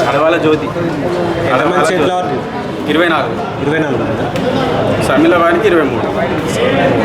అడవాల జ్యోతి 24 సమ్మిల వారికి 23.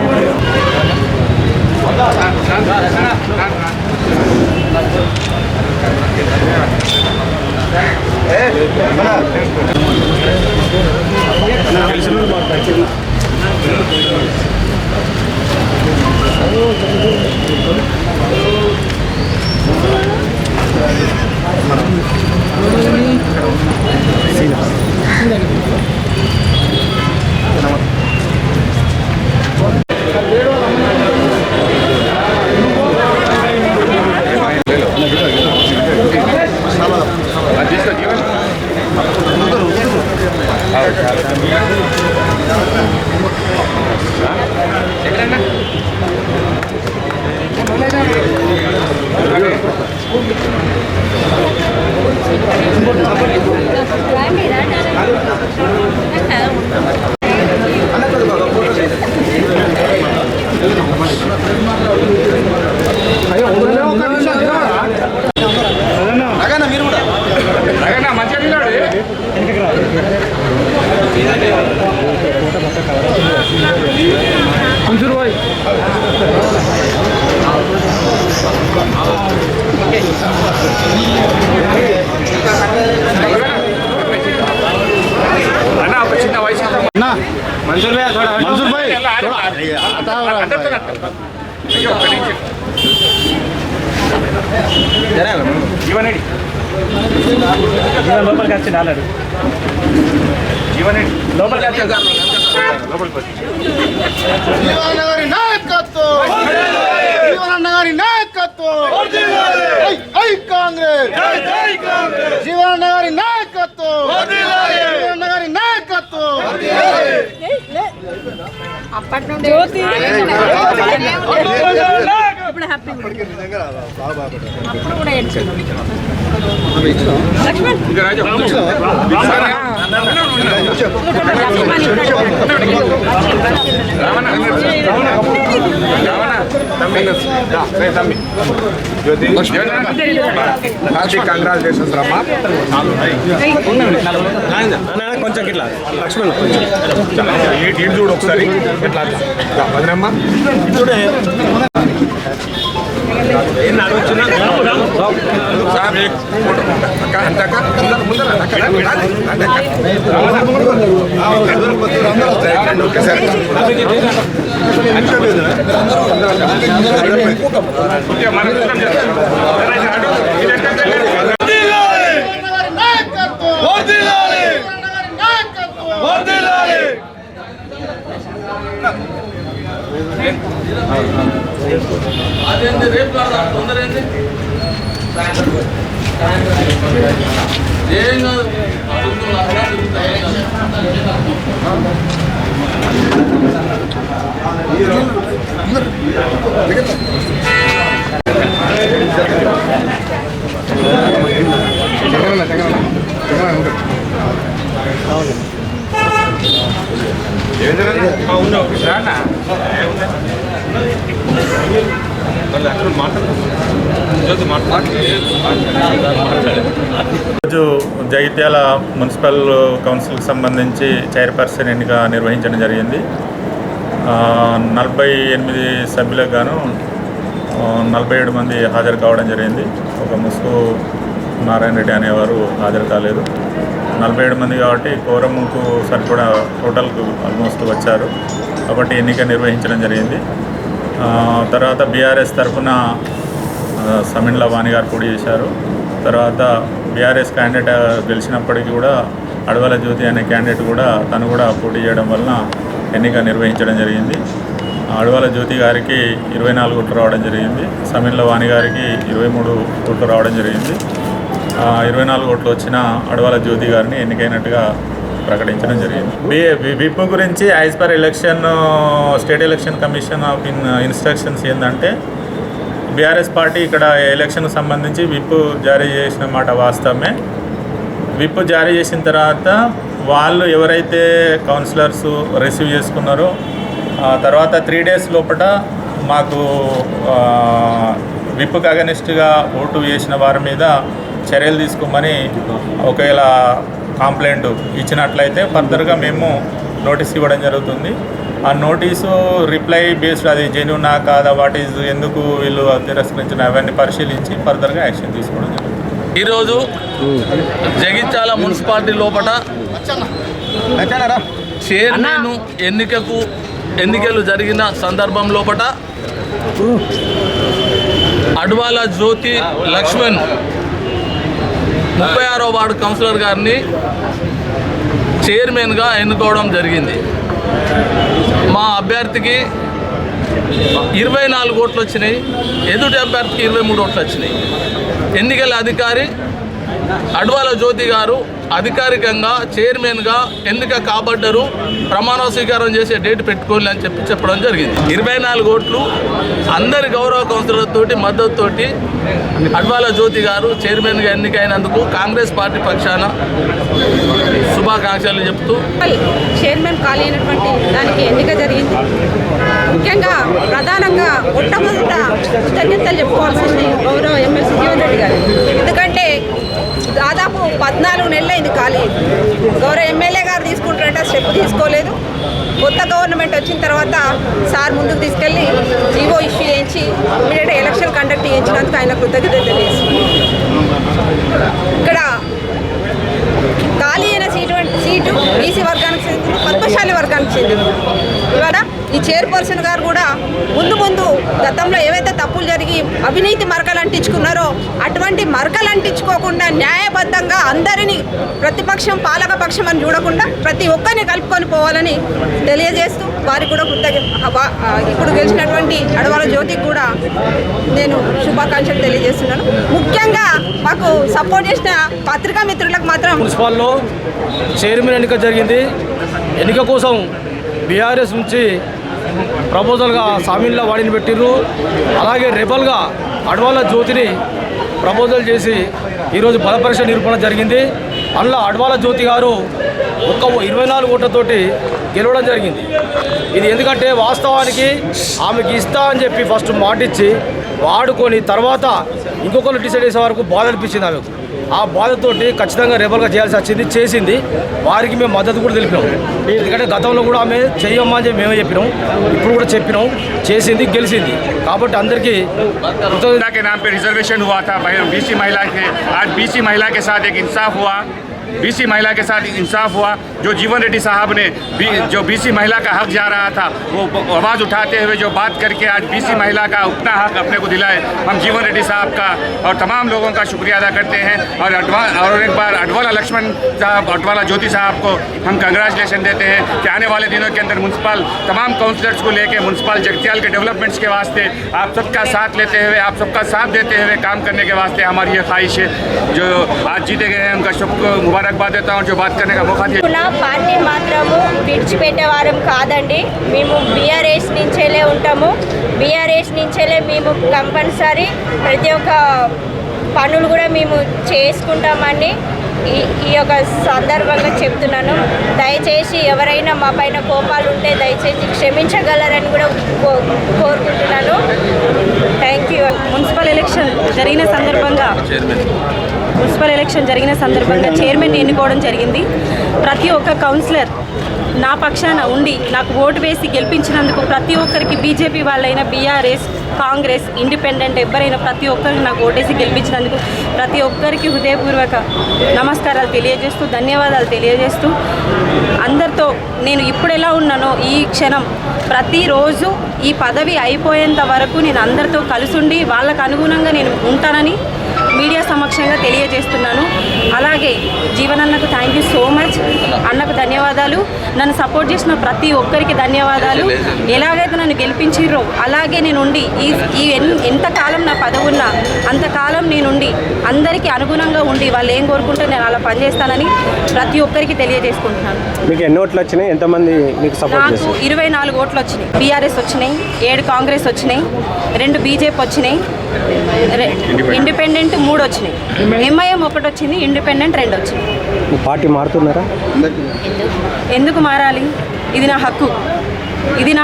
मंसूर भाई थोड़ा मंसूर भाई जीवन जीवन लोपल का डाल जीवन लोपल का कांग्रेस जीवन అప్పటి నుండి జ్యోతి ఇప్పుడు హ్యాపీ అప్పుడు కూడా లక్ష్మణ్ కంగ్రాచులేషన్స్ రమ్మా. కొంచెం ఇట్లా లక్ష్మణ్ ఇటు చూడు ఒకసారి ఎట్లా వదినమ్మా అదేంటి రేపు కాదు తొందర ఏంటి ఏం కాదు ఈరోజు జగిత్యాల మున్సిపల్ కౌన్సిల్కి సంబంధించి చైర్పర్సన్ ఎన్నిక నిర్వహించడం జరిగింది. 48 సభ్యులకు గాను 47 మంది హాజరు కావడం జరిగింది. ఒక ముసుగు నారాయణ రెడ్డి అనేవారు హాజరు కాలేదు. 47 మంది కాబట్టి కోరముకు సరిపడా టోటల్కు ఆల్మోస్ట్ వచ్చారు కాబట్టి ఎన్నిక నిర్వహించడం జరిగింది. తర్వాత బీఆర్ఎస్ తరఫున సమిన్ల వాణి గారు పోటీ చేశారు. తర్వాత బీఆర్ఎస్ క్యాండిడేట్ గెలిచినప్పటికీ కూడా అడవల జ్యోతి అనే క్యాండిడేట్ కూడా తను కూడా పోటీ చేయడం వలన ఎన్నిక నిర్వహించడం జరిగింది. అడవల జ్యోతి గారికి 24 ఓట్లు రావడం జరిగింది. సమిన్ల వాణి గారికి 23 ఓట్లు రావడం జరిగింది. 24 ఓట్లు వచ్చిన అడవల జ్యోతి గారిని ఎన్నికైనట్టుగా ప్రకటించడం జరిగింది. విప్ గురించి as per election state election commission of instructions ఏంటంటే బీఆర్ఎస్ పార్టీ ఇక్కడ ఎలక్షన్కు సంబంధించి విప్ జారీ చేసిన మాట వాస్తవమే. విప్ జారీ చేసిన తర్వాత వాళ్ళు ఎవరైతే కౌన్సిలర్స్ రిసీవ్ చేసుకున్నారో తర్వాత 3 డేస్ లోపల మాకు విప్కి అగనిస్ట్గా ఓటు వేసిన వారి మీద చర్యలు తీసుకోమని ఒకవేళ కంప్లైంట్ ఇచ్చినట్లయితే ఫర్దర్గా మేము నోటీస్ ఇవ్వడం జరుగుతుంది. ఆ నోటీసు రిప్లై బేస్డ్ అది జెన్యూనా కాదా వాట్ ఈజ్ ఎందుకు వీళ్ళు తిరస్కరించిన అవన్నీ పరిశీలించి ఫర్దర్గా యాక్షన్ తీసుకోవడం జరుగుతుంది. ఈరోజు జగిత్యాల మున్సిపాలిటీ లోపల చైర్మన్ ఎన్నికలు జరిగిన సందర్భం లోపల అడవాల జ్యోతి లక్ష్మణ్ 36వ వార్డు కౌన్సిలర్ గారిని చైర్మన్గా ఎన్నుకోవడం జరిగింది. మా అభ్యర్థికి 24 ఓట్లు వచ్చినాయి. ఎదుటి అభ్యర్థికి 23 ఓట్లు వచ్చినాయి. ఎన్నికల అధికారి అడవాల జ్యోతి గారు అధికారికంగా చైర్మన్గా ఎన్నిక కాబడ్డారు. ప్రమాణ స్వీకారం చేసే డేట్ పెట్టుకోవాలి అని చెప్పడం జరిగింది. 24 ఓట్లు అందరి గౌరవ కౌన్సిలర్లతోటి మద్దతుతోటి అడవాల జ్యోతి గారు చైర్మన్గా ఎన్నికైనందుకు కాంగ్రెస్ పార్టీ పక్షాన శుభాకాంక్షలు చెప్తూ చైర్మన్ ఖాళీ అయినటువంటి దానికి ఎన్నిక జరిగింది. ముఖ్యంగా ప్రధానంగా మొట్టమొదట కృతజ్ఞతలు చెప్పుకోవాల్సింది గౌరవ ఎమ్మెల్సీ జీవన్ రెడ్డి గారు. ఎందుకంటే దాదాపు 14 నెలలు అయింది ఖాళీ. గౌరవ ఎమ్మెల్యే గారు తీసుకుంటారంటే స్టెప్ తీసుకోలేదు. కొత్త గవర్నమెంట్ వచ్చిన తర్వాత సార్ ముందుకు తీసుకెళ్ళి జీవో ఇష్యూ చేయించి ఇమీడియట్గా ఎలక్షన్ కండక్ట్ చేయించినందుకు ఆయన కృతజ్ఞతలు తెలియజేస్తుంది. ఇక్కడ ఖాళీ అయిన సీటు బీసీ వర్గానికి చెందింది, పద్మశాలి వర్గానికి చెందింది. ఇవాళ ఈ చైర్పర్సన్ గారు కూడా ముందు గతంలో ఏవైతే తప్పులు జరిగి అవినీతి మరకలు అంటించుకున్నారో అటువంటి మరకలు అంటించుకోకుండా న్యాయబద్ధంగా అందరినీ ప్రతిపక్షం పాలకపక్షం అని చూడకుండా ప్రతి ఒక్కరిని కలుపుకొని పోవాలని తెలియజేస్తూ వారికి కూడా ఇప్పుడు గెలిచినటువంటి అడవాల జ్యోతికి కూడా నేను శుభాకాంక్షలు తెలియజేస్తున్నాను. ముఖ్యంగా మాకు సపోర్ట్ చేసిన పత్రికా మిత్రులకు మాత్రం మున్సిపాల్లో చైర్మన్ ఎన్నిక జరిగింది. ఎన్నిక కోసం బీఆర్ఎస్ నుంచి ప్రపోజల్గా సామిన్ల వాడిని పెట్టిర్రు. అలాగే రెబల్గా అడ్వాల జ్యోతిని ప్రపోజల్ చేసి ఈరోజు బలపరీక్ష నిరూపణ జరిగింది. అందులో అడ్వాల జ్యోతి గారు ఒక్క 24 ఓట్లతోటి గెలవడం జరిగింది. ఇది ఎందుకంటే వాస్తవానికి ఆమెకి ఇస్తా అని చెప్పి ఫస్ట్ మాటిచ్చి వాడుకొని తర్వాత ఇంకొకరు డిసైడ్ చేసే వరకు బాధ అనిపించింది ఆమెకు. ఆ బాధతోటి ఖచ్చితంగా రెబల్గా చేయాల్సి వచ్చింది, చేసింది. వారికి మేము మద్దతు కూడా తెలిపినాం. ఎందుకంటే గతంలో కూడా ఆమె చెయ్యమ్మా అని చెప్పి మేమే చెప్పినాం, ఇప్పుడు కూడా చెప్పినాం, చేసింది, గెలిచింది. కాబట్టి అందరికీ के नाम पे रिजर्वेशन हुआ था बीसी महिला के, आज बीसी महिला के साथ एक इंसाफ हुआ। बीसी महिला के साथ इंसाफ हुआ। जो जीवन रेड्डी साहब ने जो बीसी महिला का हक जा रहा था वो आवाज़ उठाते हुए जो बात करके आज बीसी महिला का उतना हक अपने को दिलाए, हम जीवन रेड्डी साहब का और तमाम लोगों का शुक्रिया अदा करते हैं। और एक बार अडवाला लक्ष्मण साहब, अडवाला ज्योति साहब को हम कंग्रेचुलेशन देते हैं कि आने वाले दिनों के अंदर म्यूनसिपल तमाम काउंसलर्स को लेकर म्यूनसिपल जगतियाल के डेवलपमेंट्स के वास्ते आप सबका साथ लेते हुए, आप सबका साथ देते हुए काम करने के वास्ते हमारी ये ख्वाहिश है। जो आज जीते गए हैं उनका सबको मुबारकबाद देता हूँ, जो बात करने का मौका दिया। పార్టీ మాత్రము విడిచిపెట్టే వారం కాదండి. మేము బీఆర్ఎస్ నుంచేలే ఉంటాము. బీఆర్ఎస్ నుంచేలే మేము కంపల్సరీ ప్రతి ఒక్క పనులు కూడా మేము చేసుకుంటామని ఈ యొక్క సందర్భంగా చెప్తున్నాను. దయచేసి ఎవరైనా మా పైన కోపాలు ఉంటే దయచేసి క్షమించగలరని కూడా కోరుకుంటున్నాను. Thank you. మున్సిపల్ ఎలక్షన్ జరిగిన సందర్భంగా చైర్మన్ ఎన్నుకోవడం జరిగింది. ప్రతి ఒక్క కౌన్సిలర్ నా పక్షాన ఉండి నాకు ఓటు వేసి గెలిపించినందుకు ప్రతి ఒక్కరికి, బీజేపీ వాళ్ళైనా, బీఆర్ఎస్, కాంగ్రెస్, ఇండిపెండెంట్ ఎవరైనా ప్రతి ఒక్కరికి నాకు ఓటేసి గెలిపించినందుకు ప్రతి ఒక్కరికి హృదయపూర్వక నమస్కారాలు తెలియజేస్తూ, ధన్యవాదాలు తెలియజేస్తూ, అందరితో నేను ఇప్పుడు ఎలా ఉన్నానో ఈ క్షణం ప్రతిరోజు ఈ పదవి అయిపోయేంత వరకు నేను అందరితో కలిసుండి వాళ్ళకు అనుగుణంగా నేను ఉంటానని మీడియా సమక్షంగా తెలియజేస్తున్నాను. అలాగే జీవనన్నకు థ్యాంక్ యూ సో మచ్. అన్నకు ధన్యవాదాలు. నన్ను సపోర్ట్ చేసిన ప్రతి ఒక్కరికి ధన్యవాదాలు. ఎలాగైతే నన్ను గెలిపించిర్రో అలాగే నేను ఉండి ఈ ఎంతకాలం నా పదవి ఉన్నా అంతకాలం నేనుండి అందరికీ అనుగుణంగా ఉండి వాళ్ళు ఏం కోరుకుంటే నేను అలా పనిచేస్తానని ప్రతి ఒక్కరికి తెలియజేసుకుంటున్నాను. మీకు ఎన్ని ఓట్లు వచ్చినాయి? ఎంతమంది మీకు సపోర్ట్ చేశారు? నాకు 24 ఓట్లు వచ్చినాయి. బీఆర్ఎస్ వచ్చినాయి, 7 కాంగ్రెస్ వచ్చినాయి, 2 బీజేపీ వచ్చినాయి, ఇండిపెండెంట్ 3 వచ్చినాయి, ఎంఐఎం 1 వచ్చింది, ఇండిపెండెంట్ 2 వచ్చినాయి. పార్టీ మారుతున్నారా? ఎందుకు మారాలి? ఇది నా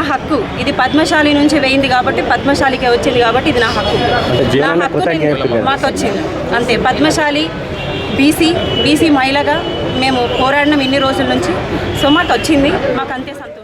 హక్కు. ఇది పద్మశాలి నుంచి వేయింది కాబట్టి, పద్మశాలికే వచ్చింది కాబట్టి ఇది నా హక్కు. నా హక్కు మాకు వచ్చింది అంతే. పద్మశాలి బీసీ మహిళగా మేము పోరాడినాం ఇన్ని రోజుల నుంచి. సో మాకు వచ్చింది, మాకు అంతే సంతోషం.